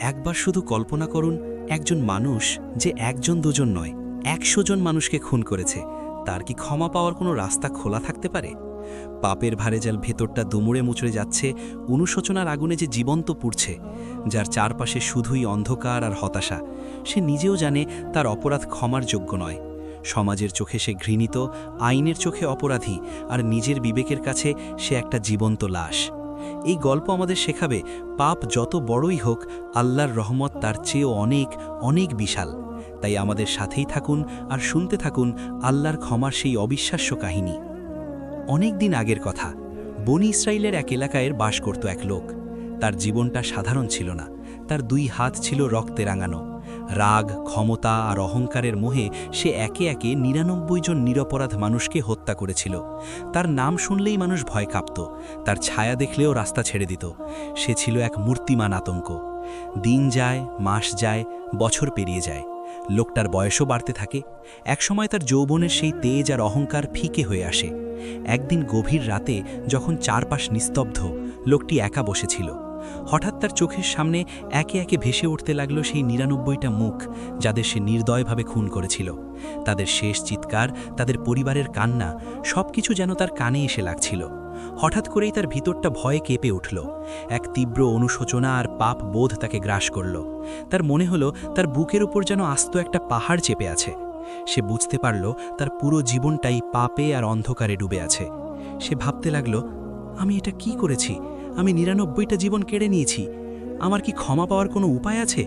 একবার শুধু কল্পনা করুন, একজন মানুষ যে একজন দুজন নয় ১০০ জন মানুষকে খুন করেছে, তার কি ক্ষমা পাওয়ার কোনো রাস্তা খোলা থাকতে পারে? পাপের ভারে যার ভেতরটা দুমড়ে মুচড়ে যাচ্ছে, অনুশোচনার আগুনে যে জীবন্ত পুড়ছে, যার চারপাশে শুধুই অন্ধকার আর হতাশা, সে নিজেও জানে তার অপরাধ ক্ষমার যোগ্য নয়। সমাজের চোখে সে ঘৃণিত, আইনের চোখে অপরাধী, আর নিজের বিবেকের কাছে সে একটা জীবন্ত লাশ। এই গল্প আমাদের শেখাবে, পাপ যত বড়ই হোক, আল্লাহর রহমত তার চেয়েও অনেক অনেক বিশাল। তাই আমাদের সাথেই থাকুন আর শুনতে থাকুন আল্লাহর ক্ষমার সেই অবিশ্বাস্য কাহিনী। অনেক দিন আগের কথা, বনি ইসরায়েলের এক এলাকায় বাস করত এক লোক। তার জীবনটা সাধারণ ছিল না। তার ২ হাত ছিল রক্তে রাঙানো। রাগ, ক্ষমতা আর অহংকারের মোহে সে একে একে ৯৯ জন নিরপরাধ মানুষকে হত্যা করেছিল। তার নাম শুনলেই মানুষ ভয় কাঁপত, তার ছায়া দেখলেও রাস্তা ছেড়ে দিত। সে ছিল এক মূর্তিমান আতঙ্ক। দিন যায়, মাস যায়, বছর পেরিয়ে যায়। লোকটার বয়সও বাড়তে থাকে। একসময় তার যৌবনের সেই তেজ আর অহংকার ফিকে হয়ে আসে। একদিন গভীর রাতে, যখন চারপাশ নিস্তব্ধ, লোকটি একা বসেছিল। হঠাৎ তার চোখের সামনে একে একে ভেসে উঠতে লাগলো সেই ৯৯টা মুখ, যাদের সে নির্দয়ভাবে খুন করেছিল। তাদের শেষ চিৎকার, তাদের পরিবারের কান্না, সবকিছু যেন তার কানে এসে লাগছিল। হঠাৎ করেই তার ভিতরটা ভয়ে কেঁপে উঠল। এক তীব্র অনুশোচনা আর পাপ বোধ তাকে গ্রাস করল। তার মনে হলো তার বুকের উপর যেন আস্ত একটা পাহাড় চেপে আছে। সে বুঝতে পারল তার পুরো জীবনটাই পাপে আর অন্ধকারে ডুবে আছে। সে ভাবতে লাগল, আমি এটা কি করেছি? আমি ৯৯টা জীবন কেড়ে নিয়েছি। আমার কি ক্ষমা পাওয়ার কোনো উপায় আছে?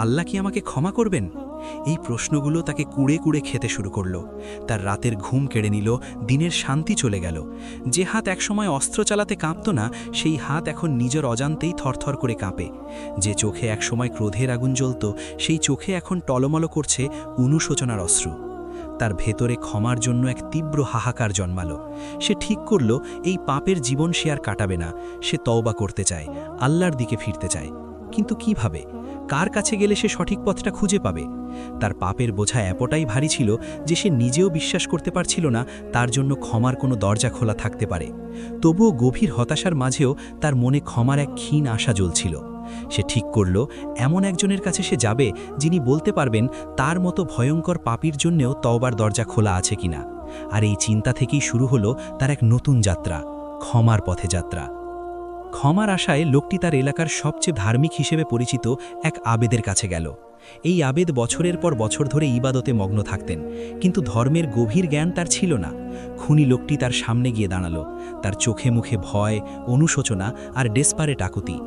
আল্লাহ কি আমাকে ক্ষমা করবেন? এই প্রশ্নগুলো তাকে কুড়ে কুড়ে খেতে শুরু করল। তার রাতের ঘুম কেড়ে নিল, দিনের শান্তি চলে গেল। যে হাত একসময় অস্ত্র চালাতে কাঁপত না, সেই হাত এখন নিজের অজান্তেই থরথর করে কাঁপে। যে চোখে একসময় ক্রোধের আগুন জ্বলত, সেই চোখে এখন টলমল করছে অনুশোচনার অশ্রু। তার ভেতরে ক্ষমার জন্য এক তীব্র হাহাকার জন্মালো। সে ঠিক করল, এই পাপের জীবন সে আর কাটাবে না। সে তওবা করতে চায়, আল্লাহর দিকে ফিরতে চায়। কিন্তু কিভাবে? কার কাছে গেলে সে সঠিক পথটা খুঁজে পাবে? তার পাপের বোঝা এতটাই ভারী ছিল যে সে নিজেও বিশ্বাস করতে পারছিল না তার জন্য ক্ষমার কোনো দরজা খোলা থাকতে পারে। তবুও গভীর হতাশার মাঝেও তার মনে ক্ষমার এক ক্ষীণ আশা জ্বলছিল। সে ঠিক করল, এমন একজনের কাছে সে যাবে যিনি বলতে পারবেন তার মতো ভয়ঙ্কর পাপীর জন্যেও তওবার দরজা খোলা আছে কিনা। আর এই চিন্তা থেকেই শুরু হলো তার এক নতুন যাত্রা, ক্ষমার পথে যাত্রা। ক্ষমার আশায় লোকটি তার এলাকার সবচেয়ে ধার্মিক হিসেবে পরিচিত এক আবেদের কাছে গেল। এই আবেদ বছরের পর বছর ধরে ইবাদতে মগ্ন থাকতেন, কিন্তু ধর্মের গভীর জ্ঞান তার ছিল না। খুনি লোকটি তার সামনে গিয়ে দাঁড়ালো। তার চোখে মুখে ভয়, অনুশোচনা আর ডেসপারেট আকুতি।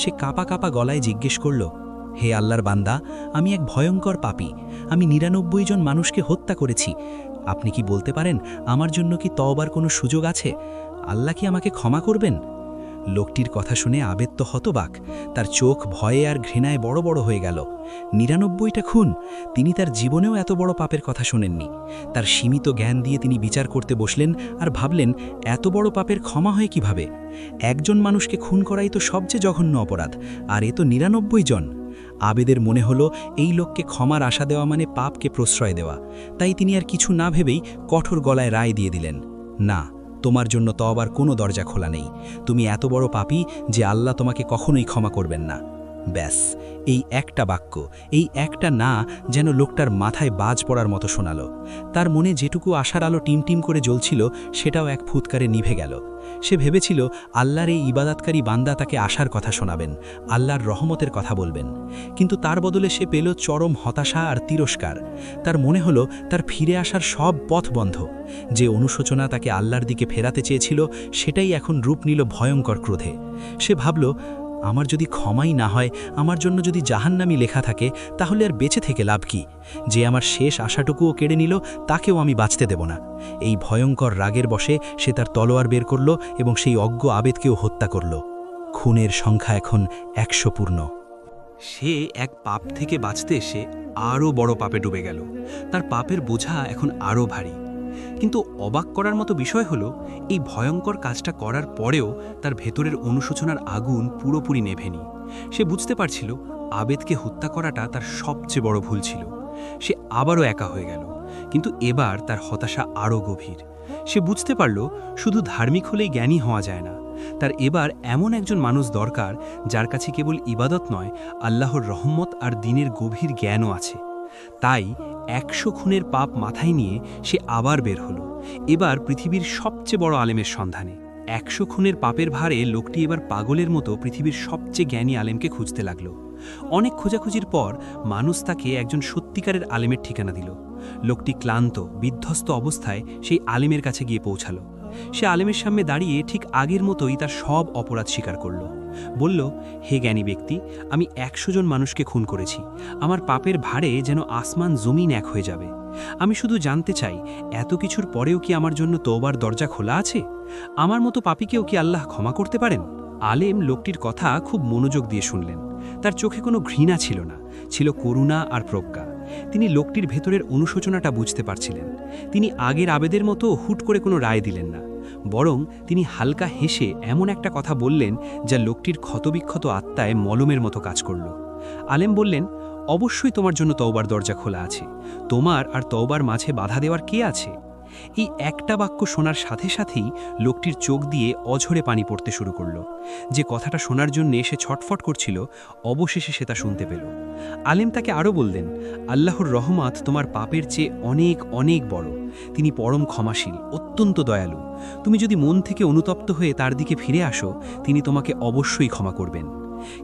সে কাঁপা কাঁপা গলায় জিজ্ঞেস করল, হে আল্লাহর বান্দা, আমি এক ভয়ঙ্কর পাপী। আমি ৯৯ জন মানুষকে হত্যা করেছি। আপনি কি বলতে পারেন আমার জন্য কি তওবার কোনো সুযোগ আছে? আল্লাহ কি আমাকে ক্ষমা করবেন? লোকটির কথা শুনে আবেদ তো হতবাক। তার চোখ ভয়ে আর ঘৃণায় বড় বড় হয়ে গেল। ৯৯টা খুন! তিনি তার জীবনেও এত বড় পাপের কথা শোনেননি। তার সীমিত জ্ঞান দিয়ে তিনি বিচার করতে বসলেন আর ভাবলেন, এত বড় পাপের ক্ষমা হয় কিভাবে? একজন মানুষকে খুন করাই তো সবচেয়ে জঘন্য অপরাধ, আর এ তো ৯৯ জন। আবেদের মনে হলো এই লোককে ক্ষমার আশা দেওয়া মানে পাপকে প্রশ্রয় দেওয়া। তাই তিনি আর কিছু না ভেবেই কঠোর গলায় রায় দিয়ে দিলেন, না, তোমার জন্য তওবার কোনো দরজা খোলা নেই। তুমি এত বড় পাপী যে আল্লাহ তোমাকে কখনোই ক্ষমা করবেন না। ব্যাস, এই একটা বাক্য, এই একটা না যেন লোকটার মাথায় বাজ পড়ার মতো শোনালো। তার মনে যেটুকু আশার আলো টিমটিম করে জ্বলছিল, সেটাও এক ফুৎকারে নিভে গেল। সে ভেবেছিল আল্লাহর এই ইবাদতকারী বান্দা তাকে আশার কথা শোনাবেন, আল্লাহর রহমতের কথা বলবেন। কিন্তু তার বদলে সে পেল চরম হতাশা আর তিরস্কার। তার মনে হলো তার ফিরে আসার সব পথ বন্ধ। যে অনুশোচনা তাকে আল্লাহর দিকে ফেরাতে চেয়েছিল, সেটাই এখন রূপ নিল ভয়ঙ্কর ক্রোধে। সে ভাবল, আমার যদি ক্ষমাই না হয়, আমার জন্য যদি জাহান্নামী লেখা থাকে, তাহলে আর বেঁচে থেকে লাভ কি? যে আমার শেষ আশাটুকুও কেড়ে নিল, তাকেও আমি বাঁচতে দেব না। এই ভয়ঙ্কর রাগের বশে সে তার তলোয়ার বের করল এবং সেই অজ্ঞ আবেদকেও হত্যা করল। খুনের সংখ্যা এখন ১০০ পূর্ণ। সে এক পাপ থেকে বাঁচতে এসে আরও বড় পাপে ডুবে গেল। তার পাপের বোঝা এখন আরও ভারী। কিন্তু অবাক করার মতো বিষয় হলো, এই ভয়ঙ্কর কাজটা করার পরেও তার ভেতরের অনুশোচনার আগুন পুরোপুরি নেভেনি। সে বুঝতে পারছিল আবেদকে হত্যা করাটা তার সবচেয়ে বড় ভুল ছিল। সে আবারও একা হয়ে গেল, কিন্তু এবার তার হতাশা আরও গভীর। সে বুঝতে পারল শুধু ধার্মিক হলেই জ্ঞানী হওয়া যায় না, তার এবার এমন একজন মানুষ দরকার যার কাছে কেবল ইবাদত নয়, আল্লাহর রহমত আর দ্বীনের গভীর জ্ঞানও আছে। তাই 100 খুনের পাপ মাথায় নিয়ে সে আবার বের হলো, এবার পৃথিবীর সবচেয়ে বড় আলেমের সন্ধানে। 100 খুনের পাপের ভারে লোকটি এবার পাগলের মতো পৃথিবীর সবচেয়ে জ্ঞানী আলেমকে খুঁজতে লাগলো। অনেক খোঁজাখুঁজির পর মানুষ তাকে একজন সত্যিকারের আলেমের ঠিকানা দিল। লোকটি ক্লান্ত, বিধ্বস্ত অবস্থায় সেই আলেমের কাছে গিয়ে পৌঁছালো। সে আলেমের সামনে দাঁড়িয়ে ঠিক আগের মতোই তার সব অপরাধ স্বীকার করল। বলল, হে জ্ঞানী ব্যক্তি, আমি 100 জন মানুষকে খুন করেছি। আমার পাপের ভারে যেন আসমান জমিন এক হয়ে যাবে। আমি শুধু জানতে চাই, এত কিছুর পরেও কি আমার জন্য তওবার দরজা খোলা আছে? আমার মতো পাপীকেও কি আল্লাহ ক্ষমা করতে পারেন? আলেম লোকটির কথা খুব মনোযোগ দিয়ে শুনলেন। তার চোখে কোনো ঘৃণা ছিল না, ছিল করুণা আর প্রজ্ঞা। তিনি লোকটির ভেতরের অনুশোচনাটা বুঝতে পারছিলেন। তিনি আগের আবেদের মতো হুট করে কোনো রায় দিলেন না, বরং তিনি হালকা হেসে এমন একটা কথা বললেন যা লোকটির ক্ষতবিক্ষত আত্মায় মলমের মতো কাজ করল। আলেম বললেন, অবশ্যই তোমার জন্য তওবার দরজা খোলা আছে। তোমার আর তওবার মাঝে বাধা দেওয়ার কে আছে? এই একটা বাক্য শোনার সাথে সাথেই লোকটির চোখ দিয়ে অঝরে পানি পড়তে শুরু করল। যে কথাটা শোনার জন্য সে ছটফট করছিল, অবশেষে সে তা শুনতে পেল। আলেম তাকে আরও বললেন, আল্লাহর রহমত তোমার পাপের চেয়ে অনেক অনেক বড়। তিনি পরম ক্ষমাশীল, অত্যন্ত দয়ালু। তুমি যদি মন থেকে অনুতপ্ত হয়ে তার দিকে ফিরে আসো, তিনি তোমাকে অবশ্যই ক্ষমা করবেন।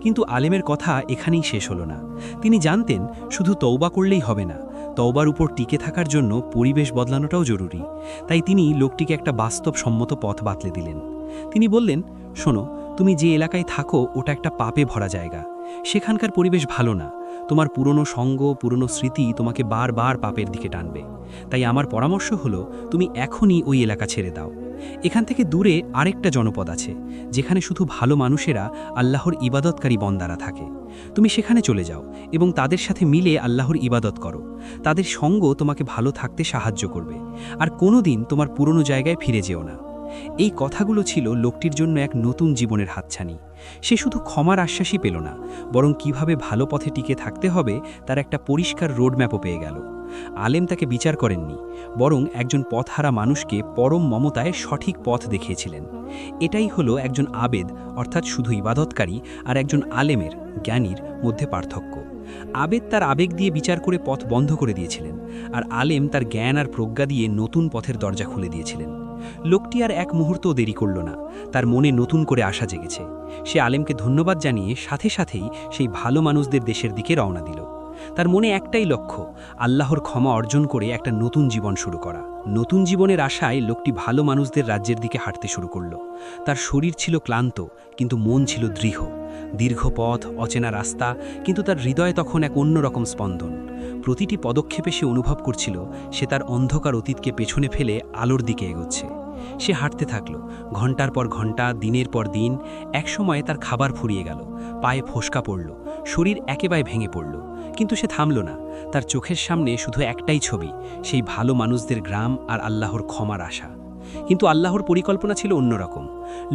কিন্তু আলেমের কথা এখানেই শেষ হলো না। তিনি জানতেন শুধু তওবা করলেই হবে না, তওবার উপর টিকে থাকার জন্য পরিবেশ বদলানোটাও জরুরি। তাই তিনি লোকটিকে একটা বাস্তবসম্মত পথ বাতলে দিলেন। তিনি বললেন, শোনো, তুমি যে এলাকায় থাকো ওটা একটা পাপে ভরা জায়গা। সেখানকার পরিবেশ ভালো না। তোমার পুরনো সঙ্গ, পুরনো স্মৃতি তোমাকে বারবার পাপের দিকে টানবে। তাই আমার পরামর্শ হলো, তুমি এখনই ওই এলাকা ছেড়ে দাও। এখান থেকে দূরে আরেকটা জনপদ আছে, যেখানে শুধু ভালো মানুষেরা, আল্লাহর ইবাদতকারী বন্দারা থাকে। তুমি সেখানে চলে যাও এবং তাদের সাথে মিলে আল্লাহর ইবাদত করো। তাদের সঙ্গ তোমাকে ভালো থাকতে সাহায্য করবে। আর কোনোদিন তোমার পুরনো জায়গায় ফিরে যেও না। এই কথাগুলো ছিল লোকটির জন্য এক নতুন জীবনের হাতছানি। সে শুধু ক্ষমার আশ্বাসই পেল না, বরং কিভাবে ভালো পথে টিকে থাকতে হবে তার একটা পরিষ্কার রোডম্যাপও পেয়ে গেল। আলেম তাকে বিচার করেননি, বরং একজন পথহারা মানুষকে পরম মমতায় সঠিক পথ দেখিয়েছিলেন। এটাই হলো একজন আবেদ, অর্থাৎ শুধু ইবাদতকারী, আর একজন আলেমের, জ্ঞানীর মধ্যে পার্থক্য। আবেদ তার আবেগ দিয়ে বিচার করে পথ বন্ধ করে দিয়েছিলেন, আর আলেম তার জ্ঞান আর প্রজ্ঞা দিয়ে নতুন পথের দরজা খুলে দিয়েছিলেন। লোকটি আর এক মুহূর্তও দেরি করল না। তার মনে নতুন করে আশা জেগেছে। সে আলেমকে ধন্যবাদ জানিয়ে সাথে সাথেই সেই ভালো মানুষদের দেশের দিকে রওনা দিল। তার মনে একটাই লক্ষ্য, আল্লাহর ক্ষমা অর্জন করে একটা নতুন জীবন শুরু করা। নতুন জীবনের আশায় লোকটি ভালো মানুষদের রাজ্যের দিকে হাঁটতে শুরু করল। তার শরীর ছিল ক্লান্ত, কিন্তু মন ছিল দৃঢ়। দীর্ঘ পথ, অচেনা রাস্তা, কিন্তু তার হৃদয়ে তখন এক অন্যরকম স্পন্দন। প্রতিটি পদক্ষেপে সে অনুভব করছিল সে তার অন্ধকার অতীতকে পেছনে ফেলে আলোর দিকে এগোচ্ছে। সে হাঁটতে থাকল, ঘন্টার পর ঘন্টা, দিনের পর দিন। একসময় তার খাবার ফুরিয়ে গেল, পায়ে ফোসকা পড়ল, শরীর একেবারে ভেঙে পড়ল। কিন্তু সে থামল না। তার চোখের সামনে শুধু একটাই ছবি, সেই ভালো মানুষদের গ্রাম আর আল্লাহর ক্ষমার আশা। কিন্তু আল্লাহর পরিকল্পনা ছিল অন্যরকম।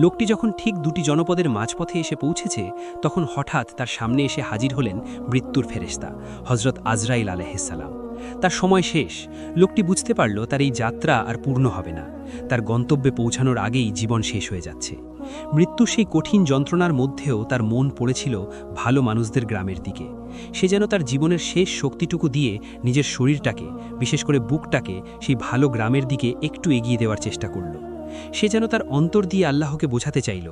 লোকটি যখন ঠিক দুটি জনপদের মাঝপথে এসে পৌঁছেছে, তখন হঠাৎ তার সামনে এসে হাজির হলেন মৃত্যুর ফেরেশতা, হযরত আজরাইল আলাইহিসসালাম। তার সময় শেষ। লোকটি বুঝতে পারল তার এই যাত্রা আর পূর্ণ হবে না। তার গন্তব্যে পৌঁছানোর আগেই জীবন শেষ হয়ে যাচ্ছে। মৃত্যুর সেই কঠিন যন্ত্রণার মধ্যেও তার মন পড়েছিল ভালো মানুষদের গ্রামের দিকে। সে যেন তার জীবনের শেষ শক্তিটুকু দিয়ে নিজের শরীরটাকে, বিশেষ করে বুকটাকে, সেই ভালো গ্রামের দিকে একটু এগিয়ে দেওয়ার চেষ্টা করল। সে যেন তার অন্তর দিয়ে আল্লাহকে বোঝাতে চাইল,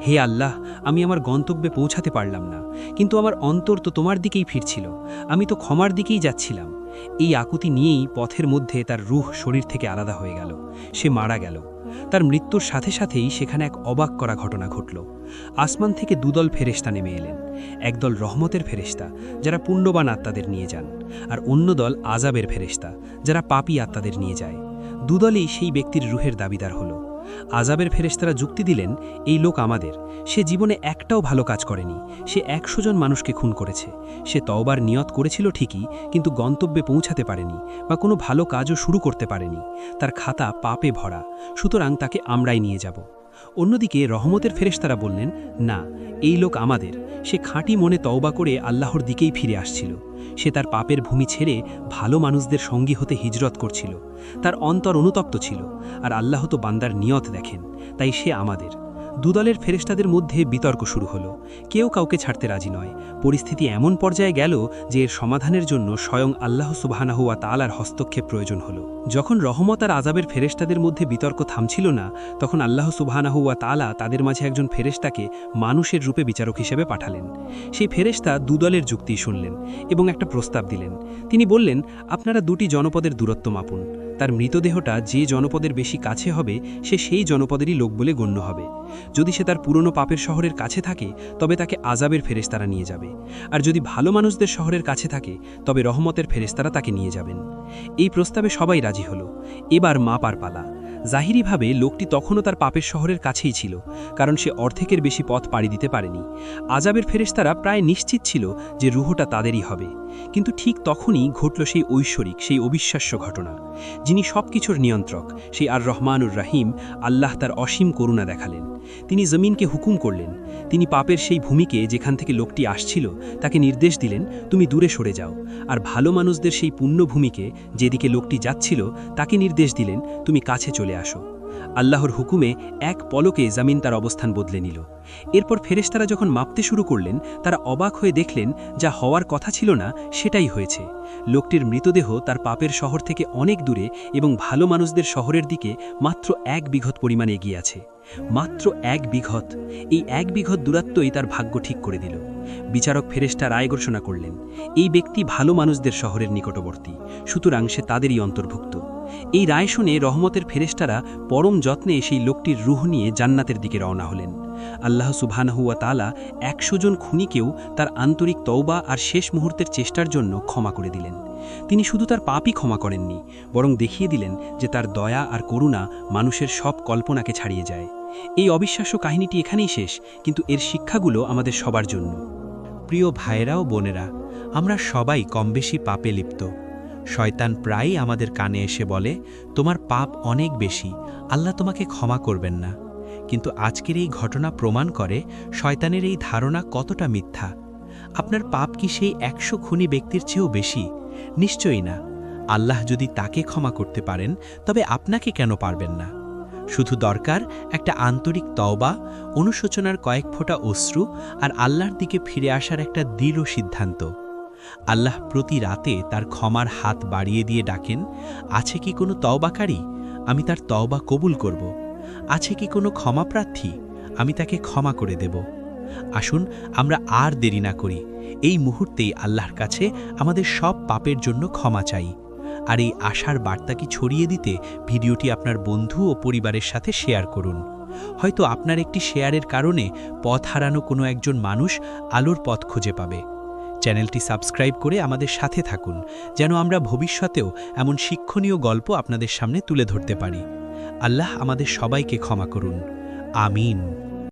হে আল্লাহ, আমি আমার গন্তব্যে পৌঁছাতে পারলাম না, কিন্তু আমার অন্তর তো তোমার দিকেই ফিরছিল। আমি তো ক্ষমার দিকেই যাচ্ছিলাম। এই আকুতি নিয়েই পথের মধ্যে তার রূহ শরীর থেকে আলাদা হয়ে গেল। সে মারা গেল। তার মৃত্যুর সাথে সাথেই সেখানে এক অবাক করা ঘটনা ঘটল। আসমান থেকে দুদল ফেরেশতা নেমে এলেন। একদল রহমতের ফেরেশতা, যারা পুণ্যবান আত্মাদের নিয়ে যান, আর অন্য দল আযাবের ফেরেশতা, যারা পাপী আত্মাদের নিয়ে যায়। দুদলই সেই ব্যক্তির রুহের দাবিদার হল। আযাবের ফেরেশতারা যুক্তি দিলেন, এই লোক আমাদের। সে জীবনে একটাও ভালো কাজ করেনি। সে 100 জন মানুষকে খুন করেছে। সে তওবার নিয়ত করেছিল ঠিকই, কিন্তু গন্তব্যে পৌঁছাতে পারেনি বা কোনো ভালো কাজও শুরু করতে পারেনি। তার খাতা পাপে ভরা, সুতরাং তাকে আমরাই নিয়ে যাব। অন্যদিকে রহমতের ফেরেশতারা বললেন, না, এই লোক আমাদের। সে খাঁটি মনে তওবা করে আল্লাহর দিকেই ফিরে আসছিল। সে তার পাপের ভূমি ছেড়ে ভালো মানুষদের সঙ্গী হতে হিজরত করছিল। তার অন্তর অনুতপ্ত ছিল, আর আল্লাহ তো বান্দার নিয়ত দেখেন, তাই সে আমাদের। দুদলের ফেরেশতাদের মধ্যে বিতর্ক শুরু হলো। কেউ কাউকে ছাড়তে রাজি নয়। পরিস্থিতি এমন পর্যায়ে গেল যে এর সমাধানের জন্য স্বয়ং আল্লাহ সুবহানাহু ওয়া তাআলার হস্তক্ষেপ প্রয়োজন হলো। যখন রহমত আর আযাবের ফেরেশতাদের মধ্যে বিতর্ক থামছিল না, তখন আল্লাহ সুবহানাহু ওয়া তাআলা তাদের মাঝে একজন ফেরেশতাকে মানুষের রূপে বিচারক হিসেবে পাঠালেন। সেই ফেরেশতা দুদলের যুক্তি শুনলেন এবং একটা প্রস্তাব দিলেন। তিনি বললেন, আপনারা দুটি জনপদের দূরত্ব মাপুন। তার মৃতদেহটা যে জনপদের বেশি কাছে হবে সে সেই জনপদেরই লোক বলে গণ্য হবে। যদি সে তার পুরনো পাপের শহরের কাছে থাকে তবে তাকে আযাবের ফেরেশতারা নিয়ে যাবে, আর যদি ভালো মানুষদের শহরের কাছে থাকে তবে রহমতের ফেরেশতারা তাকে নিয়ে যাবেন। এই প্রস্তাবে সবাই রাজি হলো। এবার মাপার পালা। জাহিরিভাবে লোকটি তখনও তার পাপের শহরের কাছেই ছিল, কারণ সে অর্ধেকের বেশি পথ পাড়ি দিতে পারেনি। আযাবের ফেরেশতারা প্রায় নিশ্চিত ছিল যে রুহটা তাদেরই হবে। কিন্তু ঠিক তখনই ঘটল সেই ঐশ্বরিক, সেই অবিশ্বাস্য ঘটনা। যিনি সবকিছুর নিয়ন্ত্রক, সেই আর রহমানুর রাহিম আল্লাহ তার অসীম করুণা দেখালেন। তিনি জমিনকে হুকুম করলেন। তিনি পাপের সেই ভূমিকে যেখান থেকে লোকটি আসছিল তাকে নির্দেশ দিলেন, তুমি দূরে সরে যাও। আর ভালো মানুষদের সেই পুণ্যভূমিকে যেদিকে লোকটি যাচ্ছিল তাকে নির্দেশ দিলেন, তুমি কাছে চলে আসো। আল্লাহর হুকুমে এক পলকে জমিন তার অবস্থান বদলে নিল। এরপর ফেরেশতারা যখন মাপতে শুরু করলেন, তারা অবাক হয়ে দেখলেন যা হওয়ার কথা ছিল না সেটাই হয়েছে। লোকটির মৃতদেহ তার পাপের শহর থেকে অনেক দূরে এবং ভালো মানুষদের শহরের দিকে মাত্র 1 বিঘত পরিমাণ এগিয়ে আছে। মাত্র 1 বিঘত। এই 1 বিঘত দূরত্বই তার ভাগ্য ঠিক করে দিল। বিচারক ফেরেশতা রায় ঘোষণা করলেন, এই ব্যক্তি ভালো মানুষদের শহরের নিকটবর্তী, সুতরাং সে তাদেরই অন্তর্ভুক্ত। এই রায় শুনে রহমতের ফেরেশতারা পরম যত্নে সেই লোকটির রূহ নিয়ে জান্নাতের দিকে রওনা হলেন। আল্লাহ সুবহানাহু ওয়া তাআলা 100 জন খুনিকেও তার আন্তরিক তওবা আর শেষ মুহূর্তের চেষ্টার জন্য ক্ষমা করে দিলেন। তিনি শুধু তার পাপই ক্ষমা করেননি, বরং দেখিয়ে দিলেন যে তার দয়া আর করুণা মানুষের সব কল্পনাকে ছাড়িয়ে যায়। এই অবিশ্বাস্য কাহিনীটি এখানেই শেষ, কিন্তু এর শিক্ষাগুলো আমাদের সবার জন্য। প্রিয় ভাইয়েরা ও বোনেরা, আমরা সবাই কমবেশি পাপে লিপ্ত। শয়তান প্রায়ই আমাদের কানে এসে বলে, তোমার পাপ অনেক বেশি, আল্লাহ তোমাকে ক্ষমা করবেন না। কিন্তু আজকের এই ঘটনা প্রমাণ করে শয়তানের এই ধারণা কতটা মিথ্যা। আপনার পাপ কি সেই 100 খুনি ব্যক্তির চেয়েও বেশি? নিশ্চয়ই না। আল্লাহ যদি তাকে ক্ষমা করতে পারেন তবে আপনাকে কেন পারবেন না? শুধু দরকার একটা আন্তরিক তওবা, অনুশোচনার কয়েক ফোঁটা অশ্রু আর আল্লাহর দিকে ফিরে আসার একটা দৃঢ় সিদ্ধান্ত। আল্লাহ প্রতি রাতে তার ক্ষমার হাত বাড়িয়ে দিয়ে ডাকেন, আছে কি কোনো তওবাকারী? আমি তার তওবা কবুল করব। আছে কি কোনো ক্ষমাপ্রার্থী? আমি তাকে ক্ষমা করে দেব। আসুন আমরা আর দেরি না করি, এই মুহূর্তেই আল্লাহর কাছে আমাদের সব পাপের জন্য ক্ষমা চাই। আর এই আশার বার্তাকে ছড়িয়ে দিতে ভিডিওটি আপনার বন্ধু ও পরিবারের সাথে শেয়ার করুন। হয়তো আপনার একটি শেয়ারের কারণে পথ হারানো কোনো একজন মানুষ আলোর পথ খুঁজে পাবে। চ্যানেলটি সাবস্ক্রাইব করে আমাদের সাথে থাকুন, যেন আমরা ভবিষ্যতেও এমন শিক্ষণীয় গল্প আপনাদের সামনে তুলে ধরতে পারি। আল্লাহ আমাদের সবাইকে ক্ষমা করুন। আমিন।